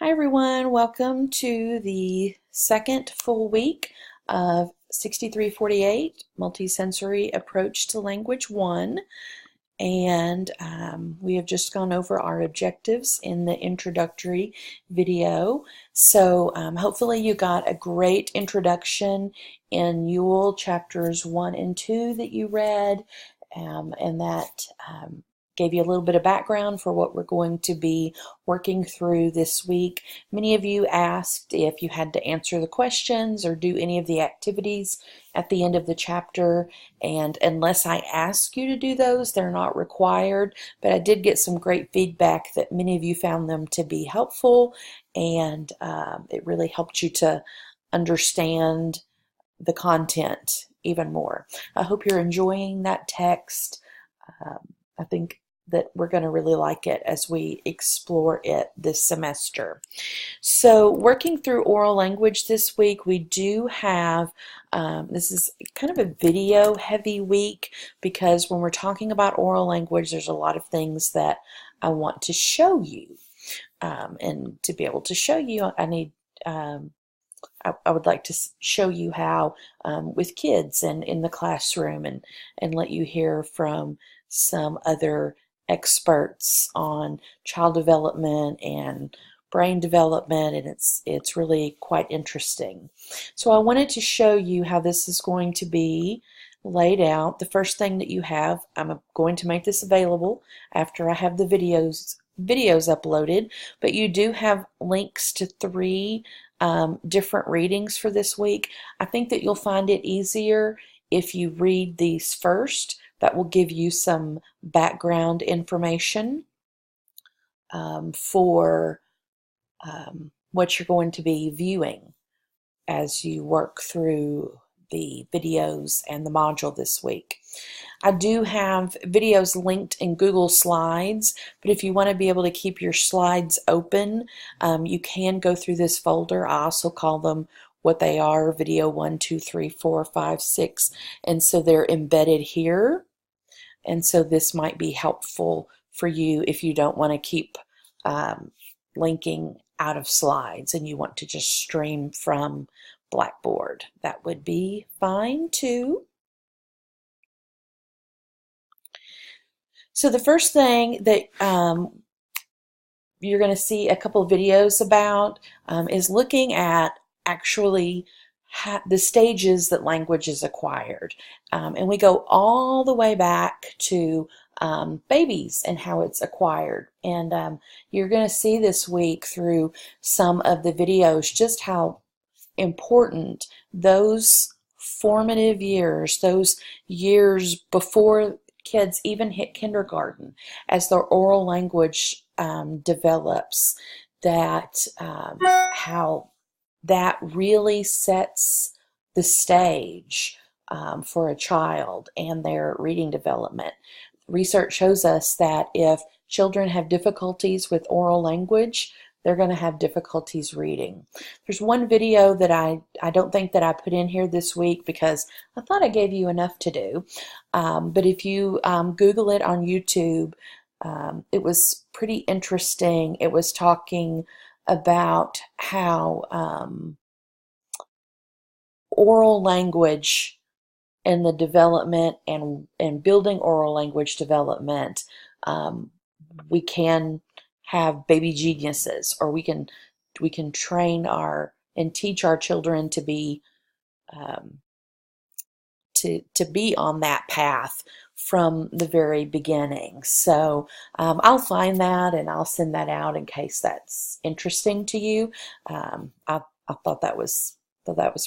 Hi everyone, welcome to the second full week of 6348 Multisensory Approach to Language 1. And we have just gone over our objectives in the introductory video. So hopefully you got a great introduction in Yule chapters 1 and 2 that you read, and that gave you a little bit of background for what we're going to be working through this week. Many of you asked if you had to answer the questions or do any of the activities at the end of the chapter, and unless I ask you to do those, they're not required. But I did get some great feedback that many of you found them to be helpful, and it really helped you to understand the content even more. I hope you're enjoying that text. I think that we're going to really like it as we explore it this semester. So working through oral language this week, we do have, this is kind of a video heavy week because when we're talking about oral language, there's a lot of things that I want to show you. And to be able to show you, I need, I would like to show you how with kids and in the classroom, and let you hear from some other experts on child development and brain development, and it's really quite interesting. So I wanted to show you how this is going to be laid out. The first thing that you have, I'm going to make this available after I have the videos uploaded, but you do have links to three different readings for this week. I think that you'll find it easier if you read these first. That will give you some background information for what you're going to be viewing as you work through the videos and the module this week. I do have videos linked in Google Slides, but if you want to be able to keep your slides open, you can go through this folder. I also call them what they are, video 1, 2, 3, 4, 5, 6, and so they're embedded here. And so this might be helpful for you if you don't want to keep linking out of slides and you want to just stream from Blackboard. That would be fine too. So the first thing that you're going to see a couple of videos about is looking at actually the stages that language is acquired. And we go all the way back to babies and how it's acquired. And you're going to see this week through some of the videos just how important those formative years, those years before kids even hit kindergarten, as their oral language develops, that how that really sets the stage for a child and their reading development. Research shows us that if children have difficulties with oral language, they're going to have difficulties reading. There's one video that I don't think that I put in here this week because I thought I gave you enough to do. But if you Google it on YouTube, it was pretty interesting. It was talking about how oral language and the development and building oral language development, we can have baby geniuses, or we can train our and teach our children to be to be on that path from the very beginning. So I'll find that and I'll send that out in case that's interesting to you. I thought that was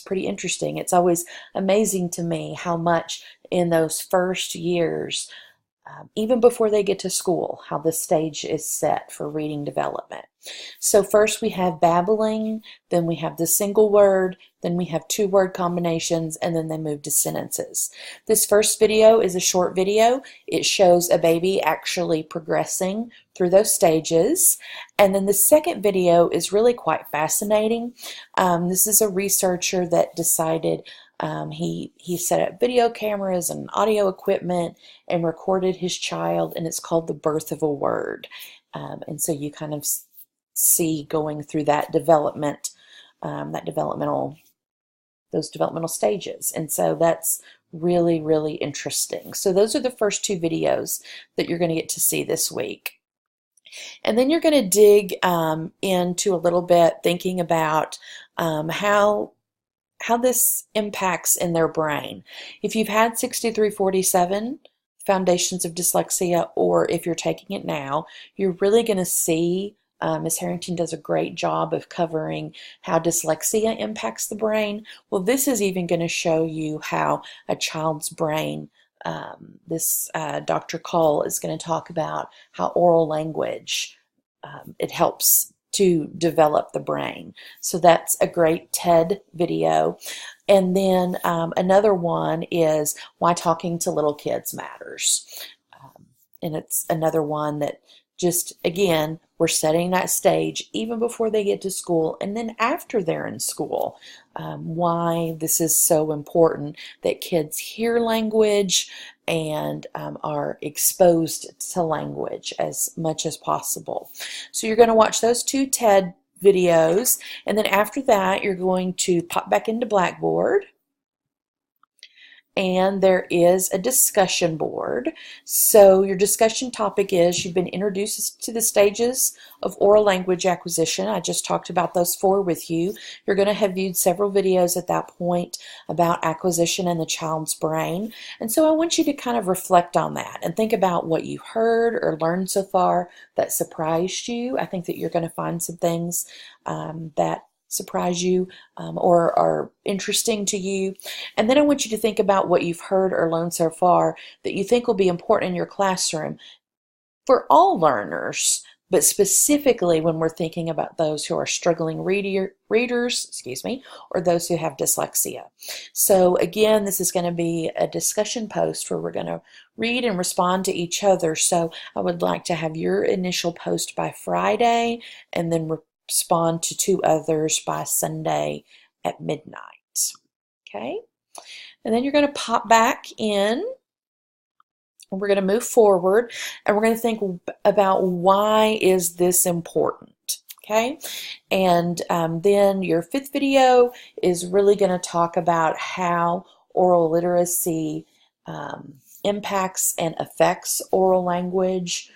pretty interesting. It's always amazing to me how much in those first years, even before they get to school, how the stage is set for reading development. So first we have babbling, then we have the single word, then we have two word combinations, and then they move to sentences. This first video is a short video. It shows a baby actually progressing through those stages. And then the second video is really quite fascinating. This is a researcher that decided he set up video cameras and audio equipment and recorded his child, and it's called The Birth of a Word. And so you kind of see going through that development, those developmental stages. And so that's really, really interesting. So those are the first two videos that you're going to get to see this week. And then you're going to dig into a little bit thinking about how this impacts in their brain. If you've had 6347, Foundations of Dyslexia, or if you're taking it now, you're really going to see Ms. Harrington does a great job of covering how dyslexia impacts the brain. Well, this is even going to show you how a child's brain, Dr. Cole is going to talk about how oral language, it helps to develop the brain. So that's a great TED video. And then another one is Why Talking to Little Kids Matters. And it's another one that just, again, we're setting that stage even before they get to school and then after they're in school. Why this is so important that kids hear language and are exposed to language as much as possible. So you're going to watch those two TED videos, and then after that you're going to pop back into Blackboard. And there is a discussion board. So your discussion topic is you've been introduced to the stages of oral language acquisition. I just talked about those 4 with you. You're going to have viewed several videos at that point about acquisition in the child's brain. And so I want you to kind of reflect on that and think about what you heard or learned so far that surprised you. I think that you're going to find some things that surprise you or are interesting to you. And then I want you to think about what you've heard or learned so far that you think will be important in your classroom for all learners, but specifically when we're thinking about those who are struggling readers, or those who have dyslexia. So again, this is going to be a discussion post where we're going to read and respond to each other. So I would like to have your initial post by Friday and then respond to 2 others by Sunday at midnight. Okay? And then you're going to pop back in and we're going to move forward and we're going to think about why is this important. Okay? And then your 5th video is really going to talk about how oral literacy impacts and affects oral language.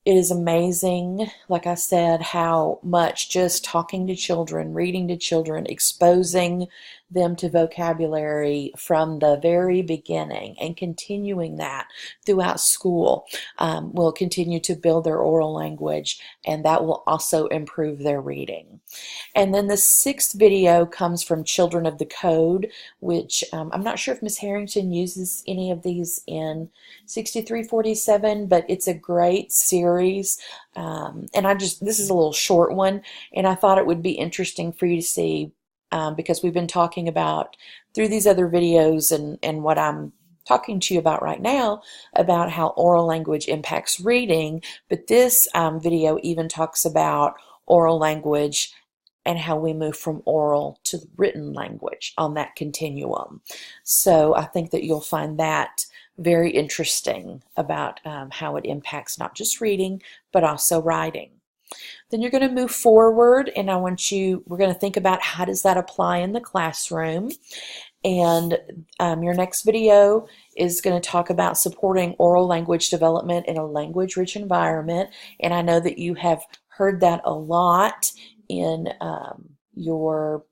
It is amazing, like I said, how much just talking to children, reading to children, exposing them to vocabulary from the very beginning and continuing that throughout school will continue to build their oral language, and that will also improve their reading. And then the 6th video comes from Children of the Code, which I'm not sure if Ms. Harrington uses any of these in 6347, but it's a great series. And this is a little short one, and I thought it would be interesting for you to see because we've been talking about through these other videos and what I'm talking to you about right now about how oral language impacts reading, but this video even talks about oral language and how we move from oral to written language on that continuum. So I think that you'll find that very interesting about how it impacts not just reading, but also writing. Then you're going to move forward, and we're going to think about how does that apply in the classroom. And your next video is going to talk about supporting oral language development in a language-rich environment. And I know that you have heard that a lot in your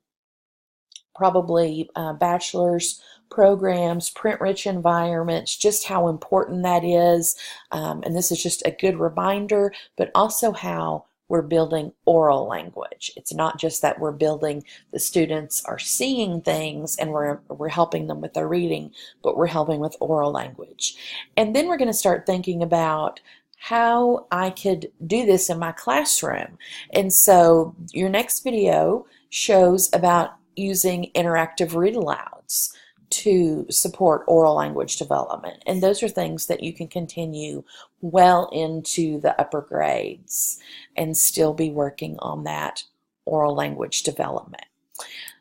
probably bachelor's programs, print-rich environments, just how important that is. And this is just a good reminder, but also how we're building oral language. It's not just that we're building, the students are seeing things and we're helping them with their reading, but we're helping with oral language. And then we're going to start thinking about how I could do this in my classroom. And so your next video shows about using interactive read alouds to support oral language development. And those are things that you can continue well into the upper grades and still be working on that oral language development.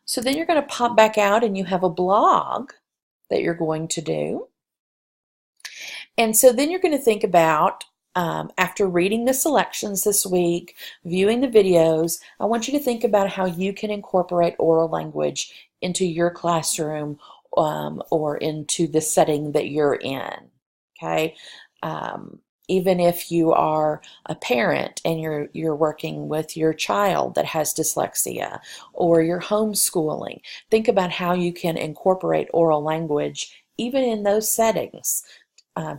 So then you're going to pop back out and you have a blog that you're going to do. And so then you're going to think about after reading the selections this week, viewing the videos, I want you to think about how you can incorporate oral language into your classroom or into the setting that you're in. Okay. Even if you are a parent and you're working with your child that has dyslexia, or you're homeschooling, think about how you can incorporate oral language even in those settings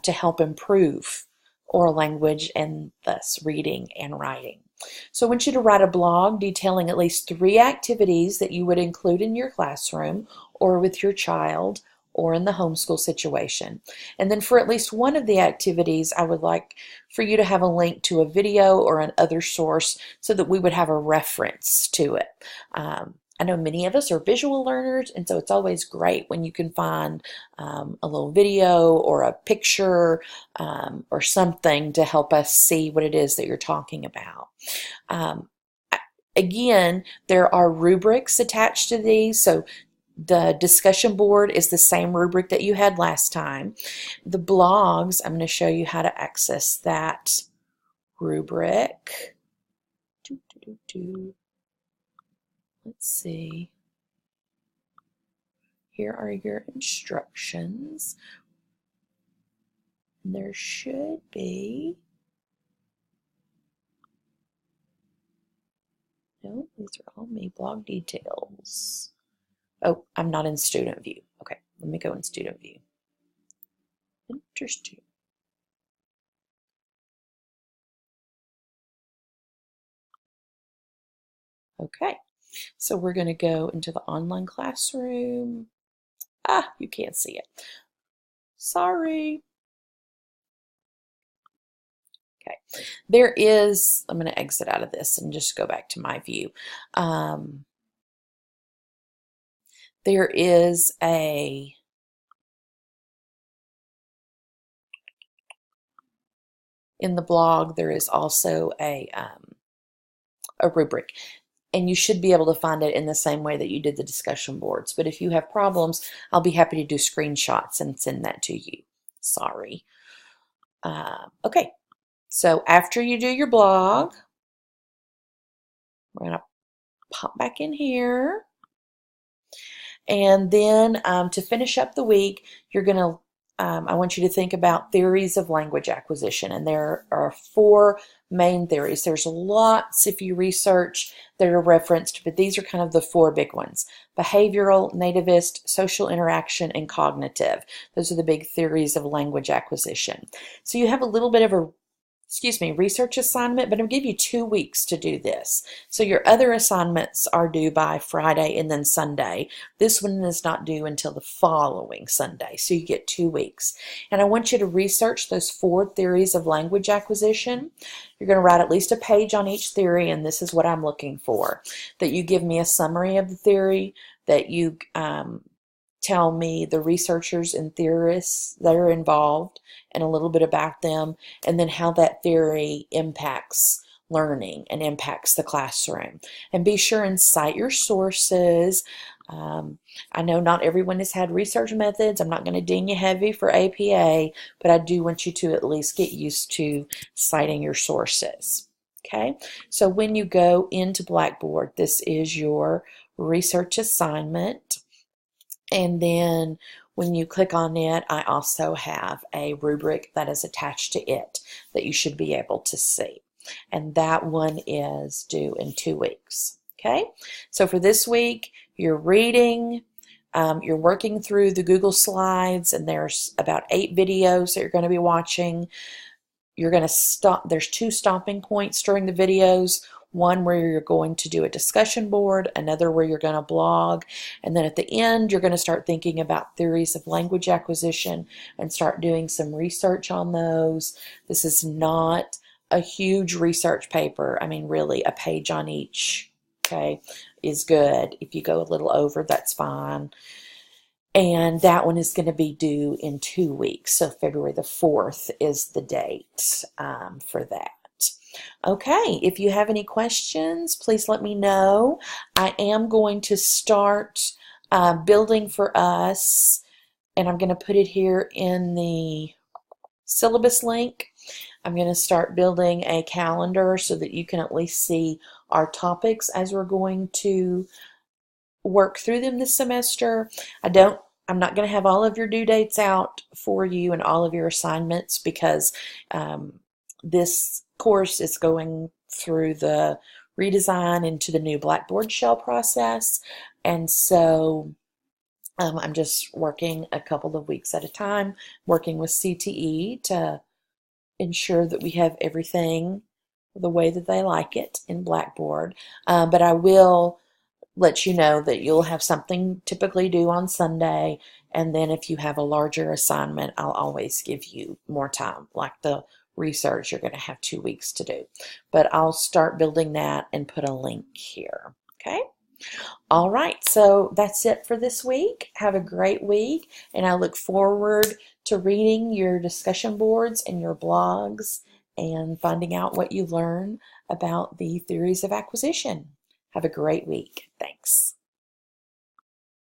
to help improve oral language and thus reading and writing. So I want you to write a blog detailing at least 3 activities that you would include in your classroom or with your child or in the homeschool situation. And then for at least one of the activities, I would like for you to have a link to a video or an other source so that we would have a reference to it. I know many of us are visual learners, and so it's always great when you can find a little video or a picture or something to help us see what it is that you're talking about. Again, there are rubrics attached to these, so the discussion board is the same rubric that you had last time. The blogs, I'm going to show you how to access that rubric. Let's see. Here are your instructions. There should be, no, these are all me, blog details. Oh, I'm not in student view. Okay, let me go in student view. Interesting. Okay, so we're going to go into the online classroom. Ah, you can't see it. Sorry. Okay, there is, I'm going to exit out of this and just go back to my view. There is in the blog, there is also a rubric, and you should be able to find it in the same way that you did the discussion boards. But if you have problems, I'll be happy to do screenshots and send that to you. Sorry. Okay, so after you do your blog, we're going to pop back in here. And then to finish up the week, you're going to, I want you to think about theories of language acquisition. And there are 4 main theories. There's lots if you research that are referenced, but these are kind of the 4 big ones: behavioral, nativist, social interaction, and cognitive. Those are the big theories of language acquisition. So you have a little bit of a research assignment, but I'm going to give you 2 weeks to do this. So your other assignments are due by Friday and then Sunday. This one is not due until the following Sunday, so you get 2 weeks. And I want you to research those 4 theories of language acquisition. You're going to write at least a page on each theory, and this is what I'm looking for: that you give me a summary of the theory, that you tell me the researchers and theorists that are involved and a little bit about them, and then how that theory impacts learning and impacts the classroom. And be sure and cite your sources. I know not everyone has had research methods. I'm not going to ding you heavy for APA, but I do want you to at least get used to citing your sources. Okay, so when you go into Blackboard, this is your research assignment. And then when you click on it, I also have a rubric that is attached to it that you should be able to see. And that one is due in 2 weeks. Okay, so for this week, you're reading, you're working through the Google Slides, and there's about 8 videos that you're going to be watching. You're going to stop, there's 2 stopping points during the videos. One where you're going to do a discussion board, another where you're going to blog, and then at the end you're going to start thinking about theories of language acquisition and start doing some research on those. This is not a huge research paper. I mean, really, a page on each, okay, is good. If you go a little over, that's fine. And that one is going to be due in 2 weeks. So February the 4th is the date for that. Okay, if you have any questions, please let me know. I am going to start building for us, and I'm going to put it here in the syllabus link. I'm going to start building a calendar so that you can at least see our topics as we're going to work through them this semester. I'm not going to have all of your due dates out for you and all of your assignments because this course is going through the redesign into the new Blackboard shell process. And so I'm just working a couple of weeks at a time, working with CTE to ensure that we have everything the way that they like it in Blackboard. But I will let you know that you'll have something typically due on Sunday, and then if you have a larger assignment, I'll always give you more time, like the research you're going to have 2 weeks to do. But I'll start building that and put a link here. Okay? All right, so that's it for this week. Have a great week, and I look forward to reading your discussion boards and your blogs and finding out what you learn about the theories of acquisition. Have a great week. Thanks.